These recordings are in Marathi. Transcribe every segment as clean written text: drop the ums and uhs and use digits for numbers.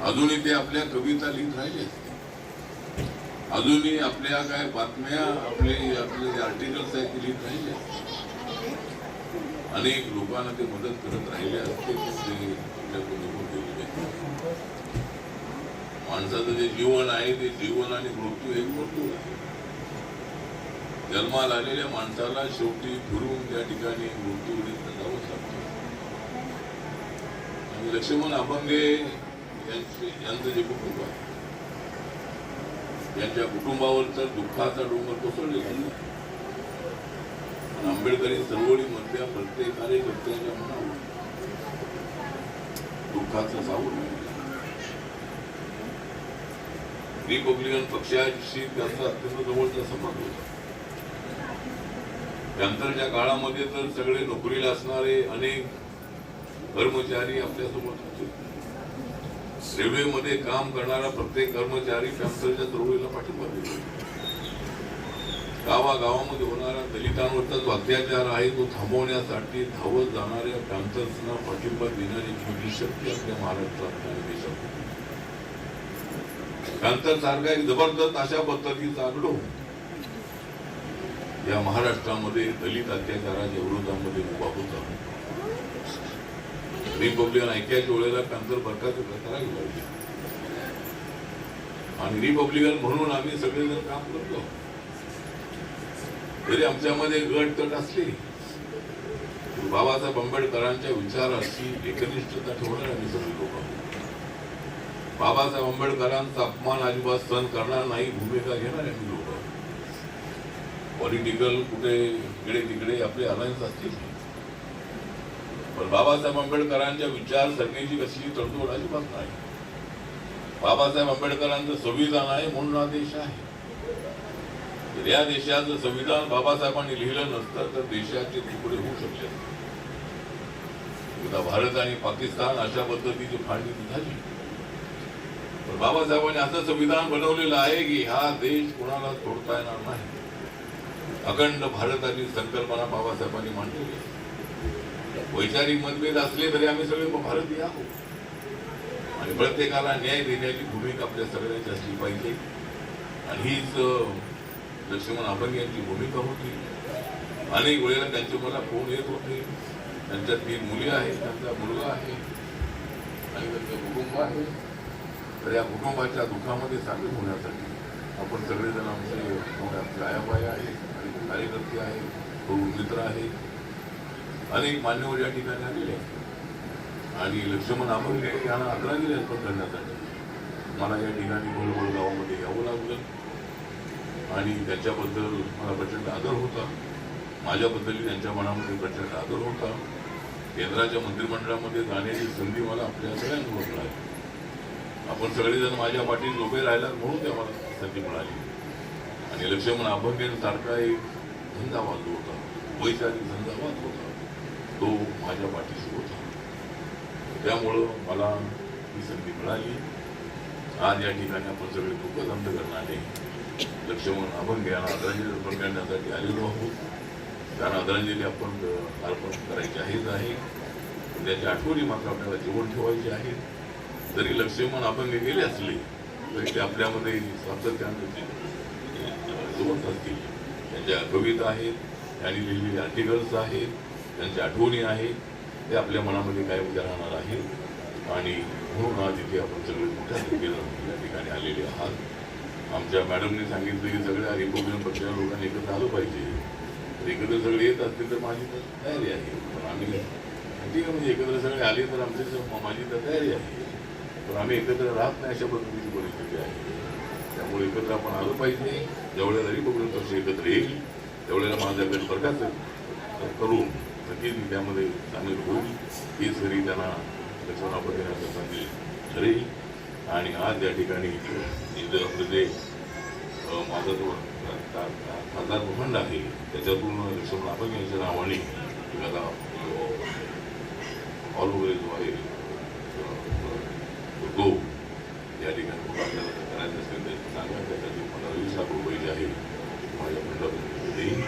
अजूनही ते आपल्या कविता लिहित राहिले, अजूनही आपल्या काय बातम्या आपले आर्टिकल्स आहेत ते लिहित राहिले, अनेक लोकांना ते मदत करत राहिले असते. माणसाचं जे जीवन आहे ते जीवन आणि मृत्यू एक मृत्यू आहे. जन्माला आलेल्या माणसाला शेवटी फिरून त्या ठिकाणी मृत्यूकडे जावंच लागतं. आणि लक्ष्मण अभंगे यांचं जे कुटुंब आहे, यांच्या कुटुंबावर तर दुःखाचा डोंगर कोसळलेला आहे. आंबेडकरी चळवळीमधल्या प्रत्येक कार्यकर्त्याच्या मनावर दुःखाचं सावट आहे. रिपब्लिकन पक्षाशी त्यांचा अत्यंत जवळचा संबंध होता. त्यानंतरच्या काळामध्ये तर सगळे नोकरीला असणारे अनेक कर्मचारी आपल्यासोबत होते. रेल्वेमध्ये काम करणारा प्रत्येक कर्मचारी पॅन्थरच्या चळवळीला पाठिंबा देतो. गावागावामध्ये होणारा दलितांवरचा जो अत्याचार आहे तो थांबवण्यासाठी धावत जाणाऱ्या पॅन्थर्सना पाठिंबा देणारी छोटी शक्ती आपल्या महाराष्ट्रात आणि देशात होती. पॅन्थर सारखा एक जबरदस्त अशा पद्धतीचा आगडो या महाराष्ट्रामध्ये दलित अत्याचाराच्या विरोधामध्ये उभा होता. रिपब्लिकन ऐक्याच्या वेळेला पॅन्थर बरखास्त करावी लागली आणि रिपब्लिकन म्हणून आम्ही सगळेजण काम करतो. जरी आमच्यामध्ये गट तट असली, बाबासाहेब आंबेडकरांच्या विचाराशी एकनिष्ठता ठेवणार आम्ही सगळे लोक आहोत. बाबासाहेब आंबेडकरांचा अपमान अजिबात सहन करणार नाही भूमिका घेणारे आम्ही लोक आहोत. पॉलिटिकल कुठे इकडे तिकडे आपले अलायन्स असतील, पण बाबासाहेब आंबेडकरांच्या विचारसरणीची कसली तडजोड अजिबात नाही. बाबासाहेब आंबेडकरांचं संविधान आहे म्हणून हा देश आहे. जर या देशाचं संविधान बाबासाहेबांनी लिहिलं नसतं तर देशाचे तुकडे होऊ शकले असते. उद्या भारत आणि पाकिस्तान अशा पद्धतीची फाळणी झाली, पण बाबासाहेबांनी असं संविधान बनवलेलं आहे की हा देश कोणाला तोडता येणार नाही. अखंड भारताची संकल्पना बाबासाहेबांनी मांडलेली आहे. वैचारिक मतभेद असले तरी आम्ही सगळे भारतीय आहोत आणि प्रत्येकाला न्याय देण्याची भूमिका आपल्या सगळ्यांची असली पाहिजे. आणि हीच लक्ष्मण अभंगे यांची भूमिका होती. अनेक वेळेला त्यांचे मला फोन येत होते. त्यांच्या 3 मुली आहेत, त्यांचा मुलगा आहे आणि त्यांचं कुटुंब आहे. तर या कुटुंबाच्या दुःखामध्ये सामील होण्यासाठी आपण सगळेजण आमचे मोठ्या आयाबाया आहेत, कार्यकर्ते आहेत, मित्र आहेत, अनेक मान्यवर या ठिकाणी आलेले आहेत आणि लक्ष्मण अभंगे यांना आदरांजली अर्पण करण्यासाठी मला या ठिकाणी बोलबोल गावामध्ये यावं लागलं आणि त्याच्याबद्दल मला प्रचंड आदर होता. माझ्याबद्दल त्यांच्या मनामध्ये प्रचंड आदर होता. केंद्राच्या मंत्रिमंडळामध्ये जाण्याची संधी मला आपल्या सगळ्यांना मिळाली. आपण सगळेजण माझ्या पाठीत उभे राहिला म्हणून ते मला संधी मिळाली. आणि लक्ष्मण अभंगेसारखा एक झंझावात होता, वैचारिक झंझावात होता, तो माझ्या पाठीशी होता. त्यामुळं मला ही संधी मिळाली. आज या ठिकाणी आपण सगळे दुःखदंत करणारे लक्ष्मण अभंगे यांना आदरांजली अर्पण करण्यासाठी आलेलो आहोत. त्यांना आदरांजली आपण अर्पण करायची आहेच आहे, त्याच्या आठवणी मात्र आपल्याला जीवन ठेवायची आहेत. जरी लक्ष्मण अभंगे गेले असले तरी ते आपल्यामध्ये सातत्याने जिवंत असतील. त्यांच्या कविता आहेत, त्यांनी लिहिलेले आर्टिकल्स आहेत, त्यांच्या आठवणी आहेत, ते आपल्या मनामध्ये काय उद्या राहणार आहे. आणि म्हणून आज इथे आपण सगळे मोठ्या संख्येनं या ठिकाणी आलेले आहात. आमच्या मॅडमने सांगितलं की सगळ्या रिपब्लिकन पक्षाच्या लोकांनी एकत्र आलं पाहिजे. तर एकत्र सगळे येत असतील तर माझी तर तयारी आहे. पण आम्ही ठीक आहे, म्हणजे एकत्र सगळे आले तर माझी तर तयारी आहे, पण आम्ही एकत्र राहत नाही अशा पद्धतीची परिस्थिती आहे. त्यामुळे एकत्र आपण आलं पाहिजे. ज्यावेळेला रिपब्लिकन पक्ष एकत्र येईल त्यावेळेला माझा गट बरखास्त करून नक्कीच मी त्यामध्ये सामील होईल. ही सरी त्यांना लक्ष्मण देण्याचा संधी ठरेल. आणि आज या ठिकाणी आपलं जे माझा जो खासदार फंड आहे त्याच्यातून लक्ष्मण अभंगे यांच्या नावाने आता ऑल ओव्हर जो आहे तो या ठिकाणी आपल्याला करायचं असेल तर सांगा. त्यासाठी मला 20 लाख रुपये जे आहे माझ्या फंडातून देईन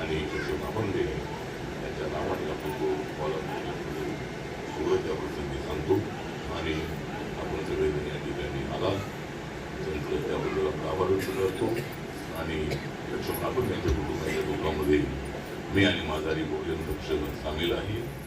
आणि लक्ष्मण अभंगे यांच्या नावाने आपण तो कॉल सुरुवातीच्या प्रसंगी सांगतो आणि आपण सगळेजण या त्यांचं त्याबद्दल आपण आभार व्यक्त करतो. आणि लक्ष्मण आपण त्यांच्या कुटुंबाच्या दुःखामध्ये मी आणि माझा रिपोर्ट सामील आहे.